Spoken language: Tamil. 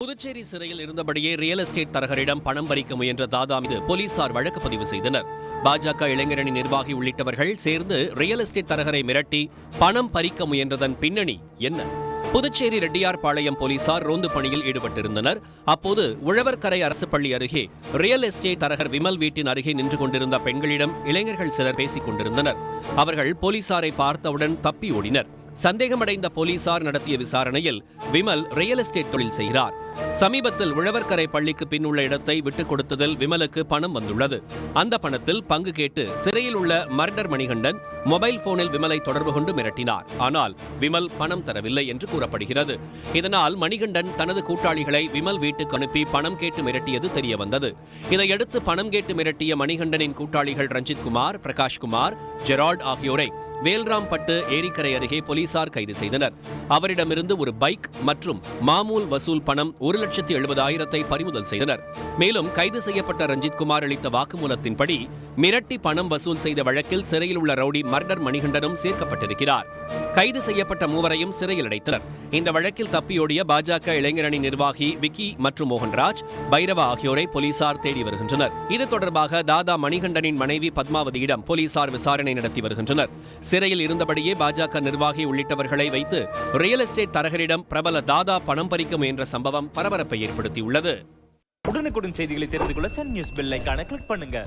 புதுச்சேரி சிறையில் இருந்தபடியே ரியல் எஸ்டேட் தரகரிடம் பணம் பறிக்க முயன்ற தாதா மீது போலீசார் வழக்கு பதிவு செய்தனர். பாஜக இளைஞரணி நிர்வாகி உள்ளிட்டவர்கள் சேர்ந்து ரியல் எஸ்டேட் தரகரை மிரட்டி பணம் பறிக்க முயன்றதன் பின்னணி என்ன? புதுச்சேரி ரெட்டியார்பாளையம் போலீசார் ரோந்து பணியில் ஈடுபட்டிருந்தனர். அப்போது உழவர்கரை அரசு பள்ளி அருகே ரியல் எஸ்டேட் தரகர் விமல் வீட்டின் அருகே நின்று கொண்டிருந்த பெண்களிடம் இளைஞர்கள் சிலர் பேசிக் கொண்டிருந்தனர். அவர்கள் போலீசாரை பார்த்தவுடன் தப்பி ஓடினர். சந்தேகமடைந்த போலீசார் நடத்திய விசாரணையில் விமல் ரியல் எஸ்டேட் தொழில் செய்கிறார். சமீபத்தில் உழவர்கரை பள்ளிக்கு பின் உள்ள இடத்தை விட்டுக் கொடுத்ததில் விமலுக்கு பணம் வந்துள்ளது. அந்த பணத்தில் பங்கு கேட்டு சிறையில் உள்ள மர்டர் மணிகண்டன் மொபைல் போனில் விமலை தொடர்பு கொண்டு மிரட்டினார். ஆனால் விமல் பணம் தரவில்லை என்று கூறப்படுகிறது. இதனால் மணிகண்டன் தனது கூட்டாளிகளை விமல் வீட்டுக்கு அனுப்பி பணம் கேட்டு மிரட்டியது தெரியவந்தது. இதையடுத்து பணம் கேட்டு மிரட்டிய மணிகண்டனின் கூட்டாளிகள் ரஞ்சித்குமார், பிரகாஷ்குமார், ஜெரால்ட் ஆகியோரை வேல்ராம்பட்டு ஏரிக்கரை அருகே போலீசார் கைது செய்தனர். அவரிடமிருந்து ஒரு பைக் மற்றும் மாமூல் வசூல் பணம் 1,70,000 பறிமுதல் செய்தனர். மேலும் கைது செய்யப்பட்ட ரஞ்சித்குமார் அளித்த வாக்குமூலத்தின்படி மிரட்டி பணம் வசூல் செய்த வழக்கில் சிறையில் உள்ள ரவுடி மர்டர் மணிகண்டனும் சேர்க்கப்பட்டிருக்கிறார். கைது செய்யப்பட்ட மூவரையும் சிறையில் அடைத்தனர். இந்த வழக்கில் தப்பியோடிய பாஜக இளைஞரணி நிர்வாகி விக்கி மற்றும் மோகன்ராஜ், பைரவா ஆகியோரை போலீசார் தேடி வருகின்றனர். இது தொடர்பாக தாதா மணிகண்டனின் மனைவி பத்மாவதியிடம் போலீசார் விசாரணை நடத்தி வருகின்றனர். சிறையில் இருந்தபடியே பாஜக நிர்வாகி உள்ளிட்டவர்களை வைத்து ரியல் எஸ்டேட் தரகரிடம் பிரபல தாதா பணம் பறிக்க முயன்ற சம்பவம் பரபரப்பை ஏற்படுத்தியுள்ளது. உடனுக்குடன் செய்திகளை தெரிந்து கொள்ள சன் நியூஸ் பெல் ஐகானை கிளிக் பண்ணுங்க.